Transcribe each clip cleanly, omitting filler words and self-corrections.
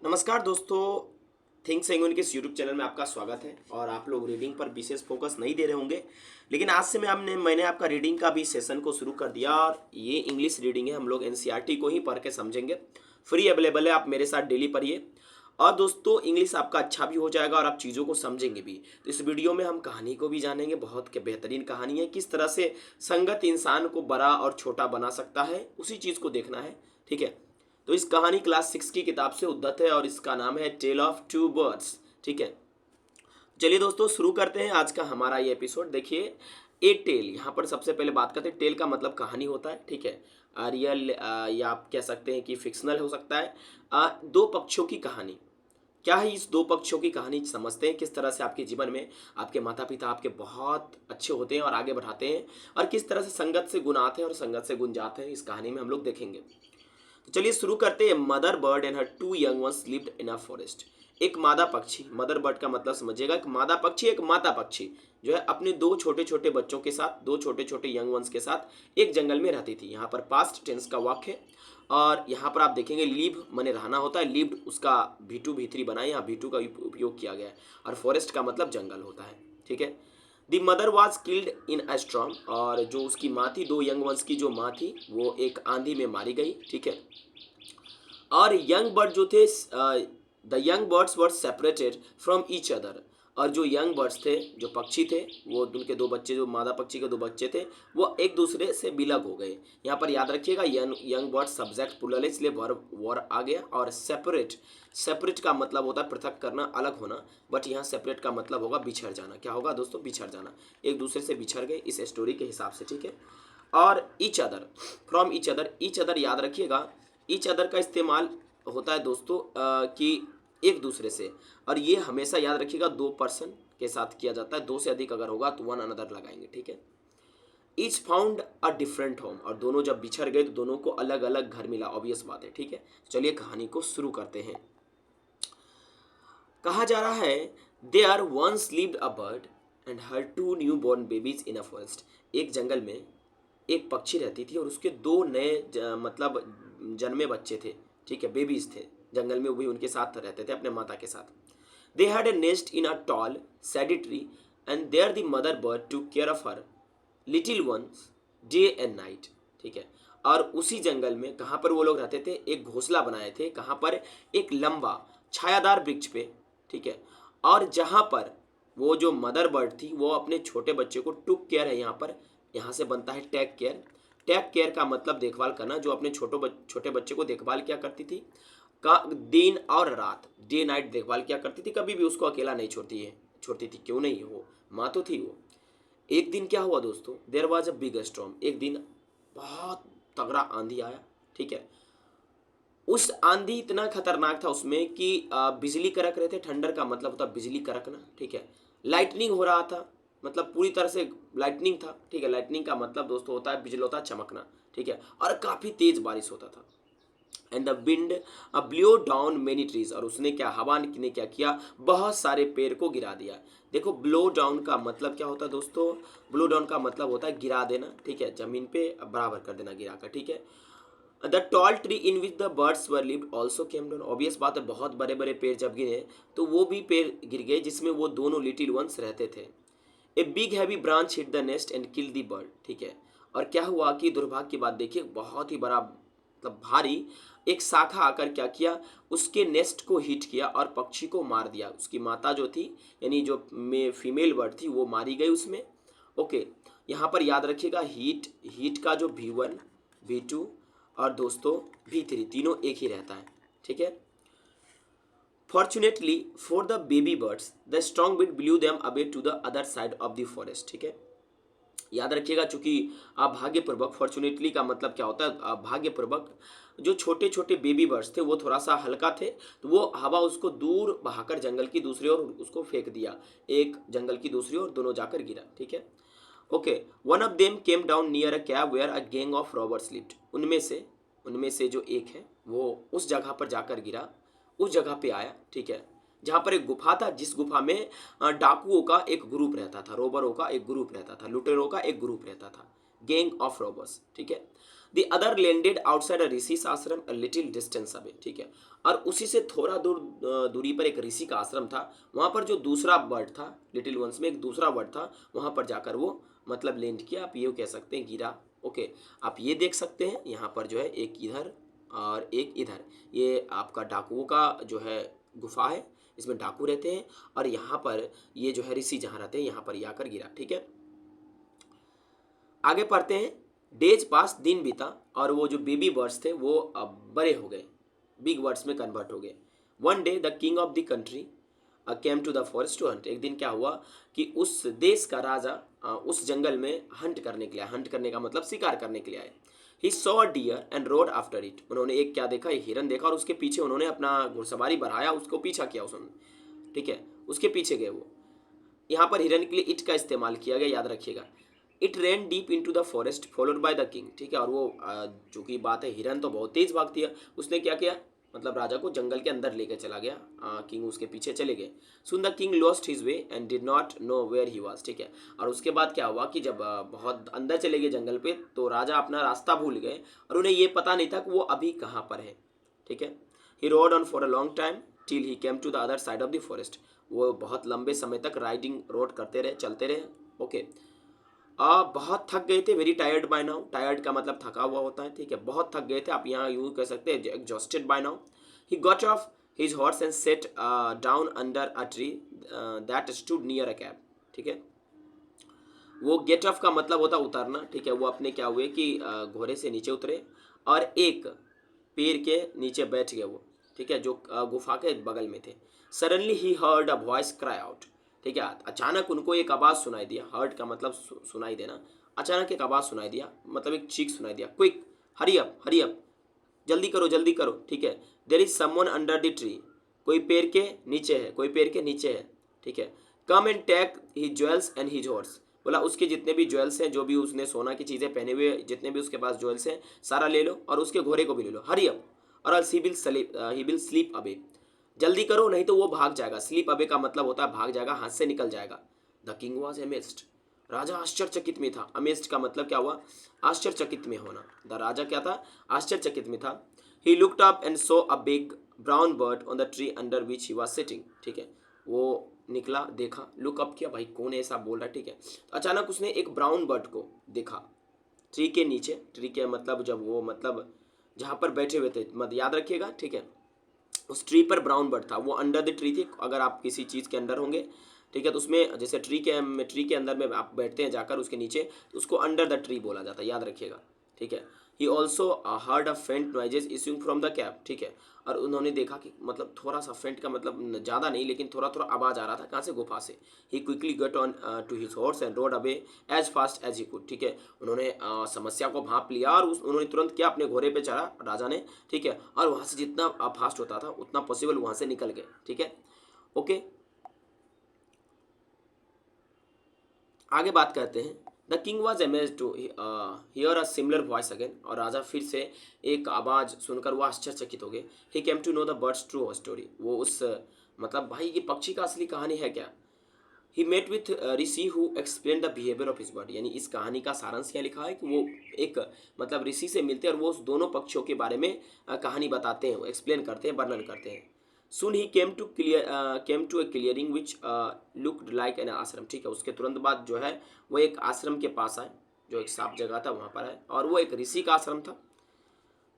नमस्कार दोस्तों। थिंक्स एंगन के इस यूट्यूब चैनल में आपका स्वागत है। और आप लोग रीडिंग पर विशेष फोकस नहीं दे रहे होंगे, लेकिन आज से मैंने आपका रीडिंग का भी सेशन को शुरू कर दिया। और ये इंग्लिश रीडिंग है, हम लोग एनसीईआरटी को ही पढ़ के समझेंगे। फ्री अवेलेबल है, आप मेरे साथ डेली पढ़िए। और दोस्तों इंग्लिश आपका अच्छा भी हो जाएगा और आप चीज़ों को समझेंगे भी। तो इस वीडियो में हम कहानी को भी जानेंगे, बहुत के बेहतरीन कहानी है। किस तरह से संगत इंसान को बड़ा और छोटा बना सकता है, उसी चीज़ को देखना है। ठीक है, तो इस कहानी क्लास 6 की किताब से उद्धत है और इसका नाम है टेल ऑफ टू बर्ड्स। ठीक है, चलिए दोस्तों शुरू करते हैं आज का हमारा ये एपिसोड। देखिए, ए टेल, यहाँ पर सबसे पहले बात करते हैं। टेल का मतलब कहानी होता है। ठीक है, रियल या आप कह सकते हैं कि फिक्शनल हो सकता है। दो पक्षों की कहानी। क्या है इस दो पक्षों की कहानी, समझते हैं किस तरह से आपके जीवन में आपके माता पिता आपके बहुत अच्छे होते हैं और आगे बढ़ाते हैं, और किस तरह से संगत से गुण आते हैं और संगत से गुण जाते हैं, इस कहानी में हम लोग देखेंगे। तो चलिए शुरू करते हैं। Mother bird and her two young once lived in a forest. एक मादा पक्षी, मदर बर्ड का मतलब समझिएगा, एक मादा पक्षी एक माता पक्षी जो है अपने दो छोटे छोटे बच्चों के साथ, दो छोटे छोटे यंग वंस के साथ एक जंगल में रहती थी। यहाँ पर पास्ट टेंस का वाक्य है। और यहाँ पर आप देखेंगे लिव माने रहना होता है, लिव्ड उसका V2 V3 बना है, यहाँ V2 का उपयोग किया गया है। और फॉरेस्ट का मतलब जंगल होता है। ठीक है, the mother was killed in a storm, और जो उसकी माँ थी, दो यंग वंस की जो माँ थी, वो एक आंधी में मारी गई। ठीक है, और यंग बर्ड जो थे, the young birds were separated from each other, और जो यंग बर्ड्स थे, जो पक्षी थे, वो उनके दो बच्चे, जो मादा पक्षी के दो बच्चे थे, वो एक दूसरे से बिलग हो गए। यहाँ पर याद रखिएगा यंग बर्ड सब्जेक्ट प्लूरल है, इसलिए वर्ब वर आ गया। और सेपरेट, सेपरेट का मतलब होता है पृथक करना, अलग होना, बट यहाँ सेपरेट का मतलब होगा बिछड़ जाना। क्या होगा दोस्तों? बिछड़ जाना, एक दूसरे से बिछड़ गए इस स्टोरी के हिसाब से। ठीक है, और each other, from each other, each other याद रखिएगा, ईच अदर का इस्तेमाल होता है दोस्तों कि एक दूसरे से, और ये हमेशा याद रखिएगा दो पर्सन के साथ किया जाता है। दो से अधिक अगर होगा तो वन अनदर लगाएंगे। ठीक है, each found a different home, और दोनों जब बिछड़ गए तो दोनों को अलग अलग घर मिला, ऑब्वियस बात है। ठीक है, चलिए कहानी को शुरू करते हैं। कहा जा रहा है, there once lived a bird and her two newborn babies in a forest. एक जंगल में एक पक्षी रहती थी और उसके दो नए मतलब जन्मे बच्चे थे। ठीक है, बेबीज थे, जंगल में वो भी उनके साथ रहते थे, अपने माता के साथ। They had a nest in a tall shady tree and there the mother bird to care of her little ones day and night. ठीक है, और उसी जंगल में कहाँ पर वो लोग रहते थे, एक घोंसला बनाए थे, कहाँ पर? एक लंबा छायादार वृक्ष पे। ठीक है, और जहाँ पर वो जो मदर बर्ड थी वो अपने छोटे बच्चे को टुक केयर है, यहाँ पर, यहाँ से बनता है टेक केयर। टेक केयर का मतलब देखभाल करना, जो अपने छोटे बच्चे को देखभाल क्या करती थी, का दिन और रात, डे नाइट देखभाल क्या करती थी, कभी भी उसको अकेला नहीं छोड़ती थी। क्यों नहीं, वो माँ तो थी वो। एक दिन क्या हुआ दोस्तों, there was a big storm, एक दिन बहुत तगड़ा आंधी आया। ठीक है, उस आंधी इतना खतरनाक था उसमें कि बिजली कड़क रहे थे। थंडर का मतलब होता है बिजली कड़कना। ठीक है, लाइटनिंग हो रहा था, मतलब पूरी तरह से लाइटनिंग था। ठीक है, लाइटनिंग का मतलब दोस्तों होता है बिजलौता चमकना। ठीक है, और काफ़ी तेज बारिश होता था। And the wind blow down many trees, और उसने क्या, हवा ने क्या किया, बहुत सारे पेड़ को गिरा दिया। देखो, ब्लो डाउन का मतलब क्या होता है दोस्तों? ब्लो डाउन का मतलब होता है गिरा देना। ठीक है, जमीन पे बराबर कर देना गिरा कर। ठीक है, the tall tree in which the birds were lived also came down, obvious बात है, बहुत बड़े बड़े पेड़ जब गिरे तो वो भी पेड़ गिर गए जिसमें वो दोनों लिटिल वंस रहते थे। A big heavy branch hit the nest and kill the bird. ठीक है, और क्या हुआ कि दुर्भाग्य की बात देखिए, बहुत ही बड़ा मतलब भारी एक शाखा आकर क्या किया, उसके नेस्ट को हिट किया और पक्षी को मार दिया। उसकी माता जो थी, यानी जो फीमेल बर्ड थी, वो मारी गई उसमें। ओके, यहाँ पर याद रखिएगा हीट, हीट का जो V1 V2 और दोस्तों V3 तीनों एक ही रहता है। ठीक है, fortunately for the baby birds the strong wind blew them away to the other side of the forest. ठीक है, याद रखिएगा, चूंकि भाग्यपूर्वक, फॉर्चुनेटली का मतलब क्या होता है, भाग्यपूर्वक जो छोटे छोटे बेबी बर्ड्स थे वो थोड़ा सा हल्का थे, तो वो हवा उसको दूर बहाकर जंगल की दूसरी ओर उसको फेंक दिया, एक जंगल की दूसरी ओर, दोनों जाकर गिरा। ठीक है, okay, one of them came down near a cave where a gang of robbers lived. उनमें से जो एक है वो उस जगह पर जाकर गिरा, उस जगह पे आया। ठीक है, जहाँ पर एक गुफा था, जिस गुफा में डाकुओं का एक ग्रुप रहता था, रोबरों का एक ग्रुप रहता था, लुटेरों का एक ग्रुप रहता था, गैंग ऑफ रॉबर्स। ठीक है, the other landed outside a rishi's ashram a little distance away, ठीक है। और उसी से थोड़ा दूर दूरी पर एक ऋषि का आश्रम था। वहाँ पर जो दूसरा बर्ड था, लिटिल वंस में एक दूसरा बर्ड था, वहाँ पर जाकर वो मतलब लैंड किया, आप ये कह सकते हैं गिरा। ओके, आप ये देख सकते हैं यहाँ पर जो है एक इधर और एक इधर, ये आपका डाकुओं का जो है गुफा है, इसमें डाकू रहते हैं। और यहाँ पर ये जो है ऋषि जहाँ रहते हैं यहाँ पर ये आकर गिरा, ठीक है। आगे पढ़ते हैं। डेज पास, दिन बीता और वो जो बेबी बर्ड्स थे वो अब बड़े हो गए, बिग बर्ड्स में कन्वर्ट हो गए। One day the king of the country came to the forest to hunt. एक दिन क्या हुआ कि उस देश का राजा उस जंगल में हंट करने के लिए, हंट करने का मतलब शिकार करने के लिए आए। He saw a deer and rode after it. उन्होंने एक क्या देखा, एक हिरन देखा और उसके पीछे उन्होंने अपना घुड़सवारी बढ़ाया, उसको पीछा किया उसने, ठीक है, उसके पीछे गए वो। यहाँ पर हिरन के लिए इट का इस्तेमाल किया गया, याद रखिएगा। It ran deep into the forest followed by the king, ठीक है। और वो जो कि बात है, हिरन तो बहुत तेज भागती है, उसने क्या किया, मतलब राजा को जंगल के अंदर लेकर चला गया। किंग उसके पीछे चले गए। Soon the king lost his way and did not know where he was, ठीक है। और उसके बाद क्या हुआ कि जब बहुत अंदर चले गए जंगल पे, तो राजा अपना रास्ता भूल गए और उन्हें ये पता नहीं था कि वो अभी कहाँ पर है, ठीक है। He rode on for a long time till he came to the other side of the forest. वो बहुत लंबे समय तक राइडिंग रोड करते रहे, चलते रहे। ओके, बहुत थक गए थे, very tired by now. Tired का मतलब थका हुआ होता है, ठीक है। बहुत थक गए थे, आप यहाँ यूँ कह सकते हैं exhausted by now. He got off his horse and sat down under a tree that stood near a cave, ठीक है। वो गेट ऑफ का मतलब होता उतरना, ठीक है। वो अपने क्या हुए कि घोड़े से नीचे उतरे और एक पेड़ के नीचे बैठ गए वो, ठीक है, जो गुफा के बगल में थे। Suddenly he heard a voice cry out, ठीक है। अचानक उनको एक आवाज़ सुनाई दिया। हर्ड का मतलब सुनाई देना। अचानक एक आवाज़ सुनाई दिया, मतलब एक चीख सुनाई दिया। क्विक, हरी अप, जल्दी करो, ठीक है। There is someone under the tree. कोई पेड़ के नीचे है, कोई पेड़ के नीचे है, ठीक है। Come and take his jewels and his horse. बोला उसके जितने भी ज्वेल्स हैं, जो भी उसने सोना की चीज़ें पहने हुए, जितने भी उसके पास ज्वेल्स हैं, सारा ले लो और उसके घोड़े को भी ले लो। हरी अप और else he will sleep away. जल्दी करो नहीं तो वो भाग जाएगा। स्लीप अवे का मतलब होता है भाग जाएगा, हाथ से निकल जाएगा। The king was amazed. राजा आश्चर्यचकित में था। अमेज्ड का मतलब क्या हुआ, आश्चर्यचकित में होना। द राजा क्या था, आश्चर्यचकित में था। He looked up and saw a big brown bird on the tree under which he was sitting, ठीक है। वो निकला, देखा, लुक अप किया, भाई कौन है ऐसा बोल रहा है, ठीक है। तो अचानक उसने एक ब्राउन बर्ड को देखा ट्री के नीचे। ट्री के मतलब जब वो मतलब जहाँ पर बैठे हुए थे, मत याद रखिएगा, ठीक है। उस ट्री पर ब्राउन बर्ड था, वो अंडर द ट्री थी। अगर आप किसी चीज़ के अंदर होंगे, ठीक है, तो उसमें जैसे ट्री के अंदर में आप बैठते हैं जाकर उसके नीचे, तो उसको अंडर द ट्री बोला जाता है, याद रखिएगा, ठीक है। ही ऑल्सो हर्ड अ फेंट noises issuing from the cab, ठीक है। और उन्होंने देखा कि मतलब थोड़ा सा फेंट का मतलब ज़्यादा नहीं, लेकिन थोड़ा थोड़ा आवाज़ आ रहा था, कहाँ से, गुफा से। He quickly get on to his horse and rode away as fast as he could, ठीक है। उन्होंने समस्या को भांप लिया और उन्होंने तुरंत क्या, अपने घोड़े पे चढ़ा राजा ने, ठीक है। और वहाँ से जितना फास्ट होता था उतना पॉसिबल वहाँ से निकल गए, ठीक है। ओके, आगे बात करते हैं। The king was amazed to hear a similar voice again. और राजा फिर से एक आवाज़ सुनकर वो आश्चर्यचकित हो गए। He came to know the bird's true story. वो उस मतलब भाई ये पक्षी का असली कहानी है क्या। He met with rishi who explain the behaviour of his bird. यानी इस कहानी का सारांश क्या लिखा है कि वो एक मतलब ऋषि से मिलते हैं और वो उस दोनों पक्षियों के बारे में कहानी बताते हैं, एक्सप्लेन करते हैं, वर्णन करते हैं। Soon he came to a clearing which looked like an ashram, ठीक है। उसके तुरंत बाद जो है वो एक आश्रम के पास आए, जो एक साफ जगह था वहाँ पर आए, और वो एक ऋषि का आश्रम था।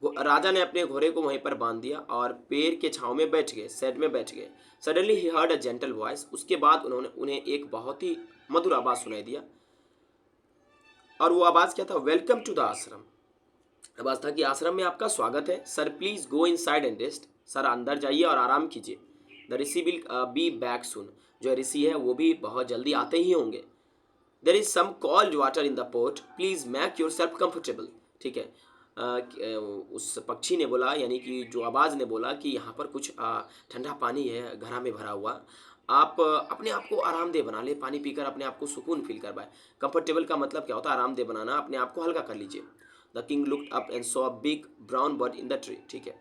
वो राजा ने अपने घोड़े को वहीं पर बांध दिया और पेड़ के छांव में बैठ गए, शेड में बैठ गए। Suddenly he heard a gentle voice. उसके बाद उन्हें एक बहुत ही मधुर आवाज़ सुनाई दिया। और वो आवाज़ क्या था, वेलकम टू द आश्रम। आवाज़ था कि आश्रम में आपका स्वागत है। Sir please go inside and rest. Sir अंदर जाइए और आराम कीजिए। The rishi will be back soon. जो ऋषि है वो भी बहुत जल्दी आते ही होंगे। There is some cold water in the pot, please make yourself comfortable, ठीक है। उस पक्षी ने बोला, यानी कि जो आवाज़ ने बोला कि यहाँ पर कुछ ठंडा पानी है घड़ा में भरा हुआ, आप अपने आप को आरामदेह बना ले, पानी पीकर अपने आप को सुकून फील करवाए। कंफर्टेबल का मतलब क्या होता है, आरामदेह बनाना, अपने आप को हल्का कर लीजिए। The king looked up and saw a big brown bird in the tree, ठीक है।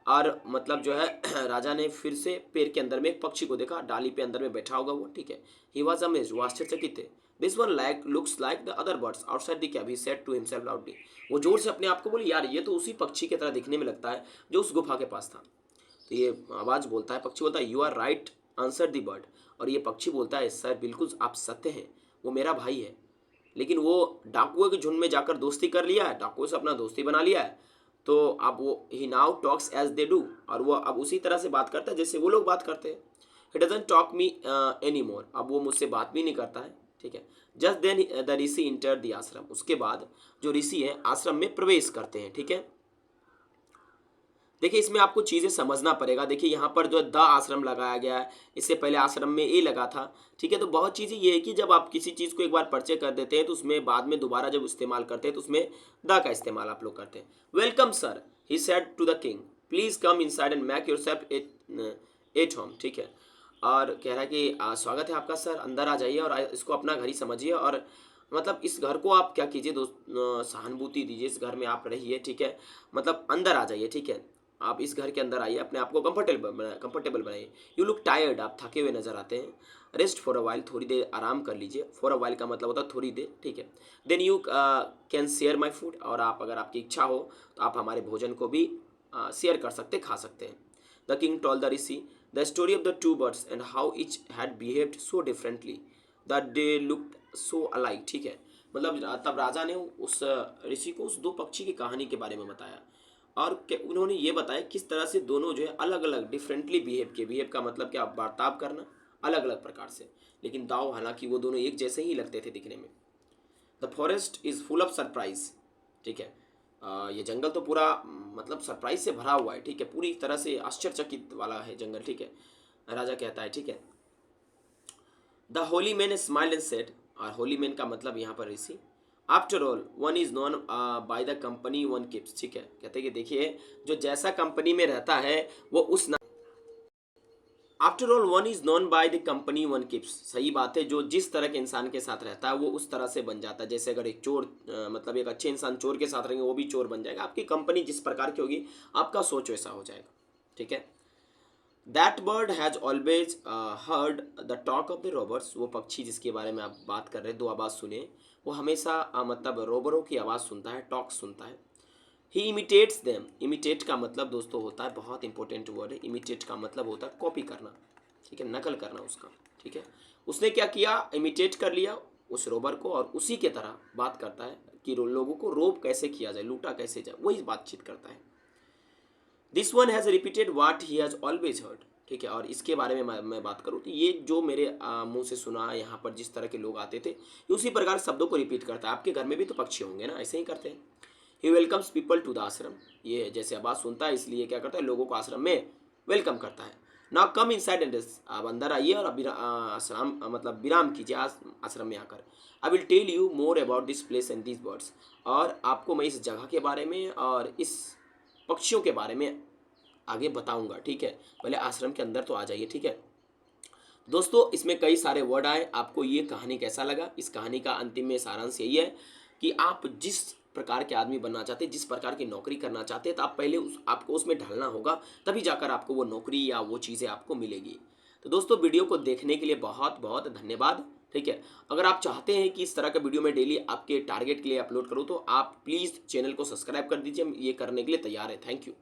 और मतलब जो है राजा ने फिर से पेड़ के अंदर में एक पक्षी को देखा, डाली पे अंदर में बैठा होगा वो, ठीक है। ही वॉज अमेज्ड, वो आश्चर्यचकित थे। This one like looks like the other birds outside the cave, he said to himself loudly. वो जोर से अपने आप को बोले, यार ये तो उसी पक्षी की तरह दिखने में लगता है जो उस गुफा के पास था। तो ये आवाज़ बोलता है, पक्षी बोलता है, you are right answer the bird. और ये पक्षी बोलता है, सर बिल्कुल आप सत्य हैं, वो मेरा भाई है। लेकिन वो डाकुओं के झुंड में जाकर दोस्ती कर लिया है, डाकुओं से अपना दोस्ती बना लिया है। तो अब वो he now talks as they do, और वो अब उसी तरह से बात करता है जैसे वो लोग बात करते हैं। He doesn't talk me any more, अब वो मुझसे बात भी नहीं करता है, ठीक है। Just then the rishi enter the ashram, उसके बाद जो ऋषि हैं आश्रम में प्रवेश करते हैं, ठीक है। देखिए इसमें आपको चीज़ें समझना पड़ेगा। देखिए यहाँ पर जो द आश्रम लगाया गया है, इससे पहले आश्रम में ए लगा था, ठीक है। तो बहुत चीज़ें ये है कि जब आप किसी चीज़ को एक बार परिचय कर देते हैं तो उसमें बाद में दोबारा जब इस्तेमाल करते हैं तो उसमें द का इस्तेमाल आप लोग करते हैं। Welcome sir, he said to the king, please come inside and make yourself at home, ठीक है। और कह रहा है कि स्वागत है आपका सर, अंदर आ जाइए और इसको अपना घर ही समझिए, और मतलब इस घर को आप क्या कीजिए दोस्त, सहानुभूति दीजिए, इस घर में आप रहिए, ठीक है। मतलब अंदर आ जाइए, ठीक है। आप इस घर के अंदर आइए, अपने आप को कंफर्टेबल बनाइए। यू लुक टायर्ड, आप थके हुए नजर आते हैं। रेस्ट फॉर अ वाइल, थोड़ी देर आराम कर लीजिए। फॉर अ वाइल का मतलब होता है थोड़ी देर, ठीक है। Then you can share my food, और आप अगर आपकी इच्छा हो तो आप हमारे भोजन को भी शेयर कर सकते, खा सकते हैं। The king told the Rishi the story of the two birds and how etch had behaved so differently that they looked so alike, ठीक है। मतलब तब राजा ने उस ऋषि को उस दो पक्षी की कहानी के बारे में बताया, और उन्होंने ये बताया किस तरह से दोनों जो है अलग अलग डिफरेंटली बिहेव किए। बिहेव का मतलब क्या, बर्ताव करना अलग अलग प्रकार से, लेकिन दाव हालांकि वो दोनों एक जैसे ही लगते थे दिखने में। The forest is full of surprise, ठीक है। ये जंगल तो पूरा मतलब सरप्राइज से भरा हुआ है, ठीक है। पूरी तरह से आश्चर्यचकित वाला है जंगल, ठीक है। राजा कहता है, ठीक है। The holy man smile and said, और होली मैन का मतलब यहाँ पर ऋषि। After all one is known by the company one keeps, ठीक है। कहते हैं कि देखिए जो जैसा कंपनी में रहता है वो उस after all one is known by the company one keeps, सही बात है। जो जिस तरह के इंसान के साथ रहता है वो उस तरह से बन जाता है। जैसे अगर एक चोर मतलब एक अच्छे इंसान चोर के साथ रहेंगे वो भी चोर बन जाएगा। आपकी कंपनी जिस प्रकार की होगी आपका सोच वैसा हो जाएगा, ठीक है। That bird has always heard the talk of the robbers, वो पक्षी जिसके बारे में आप बात कर रहे हैं, दो आवाज़ सुने, वो हमेशा मतलब रोबरों की आवाज़ सुनता है, टॉक सुनता है। ही इमिटेट्स देम, इमिटेट का मतलब दोस्तों होता है, बहुत इंपॉर्टेंट वर्ड है। इमिटेट का मतलब होता है कॉपी करना, ठीक है, नकल करना उसका, ठीक है। उसने क्या किया, इमिटेट कर लिया उस रोबर को, और उसी के तरह बात करता है कि लोगों को रोब कैसे किया जाए, लूटा कैसे जाए, वही बातचीत करता है। This one has repeated what he has always heard, ठीक है। और इसके बारे में मैं बात करूँ तो ये जो मेरे मुंह से सुना यहाँ पर जिस तरह के लोग आते थे, ये उसी प्रकार शब्दों को रिपीट करता है। आपके घर में भी तो पक्षी होंगे ना, ऐसे ही करते हैं। ही वेलकम्स पीपल टू द आश्रम, ये जैसे आवाज़ सुनता है इसलिए क्या करता है, लोगों को आश्रम में वेलकम करता है। नाउ कम इनसाइड एंड आप अंदर आइए और आश्रम मतलब विराम कीजिए आश्रम में आकर। I will tell you more about this place and this birds, और आपको मैं इस जगह के बारे में और इस पक्षियों के बारे में आगे बताऊंगा, ठीक है। पहले आश्रम के अंदर तो आ जाइए, ठीक है। दोस्तों इसमें कई सारे वर्ड आए, आपको ये कहानी कैसा लगा। इस कहानी का अंतिम में सारांश यही है कि आप जिस प्रकार के आदमी बनना चाहते हैं, जिस प्रकार की नौकरी करना चाहते हैं, तो आप पहले आपको उसमें ढलना होगा, तभी जाकर आपको वो नौकरी या वो चीज़ें आपको मिलेगी। तो दोस्तों वीडियो को देखने के लिए बहुत बहुत धन्यवाद, ठीक है। अगर आप चाहते हैं कि इस तरह का वीडियो मैं डेली आपके टारगेट के लिए अपलोड करूँ तो आप प्लीज़ चैनल को सब्सक्राइब कर दीजिए, हम ये करने के लिए तैयार हैं। Thank you.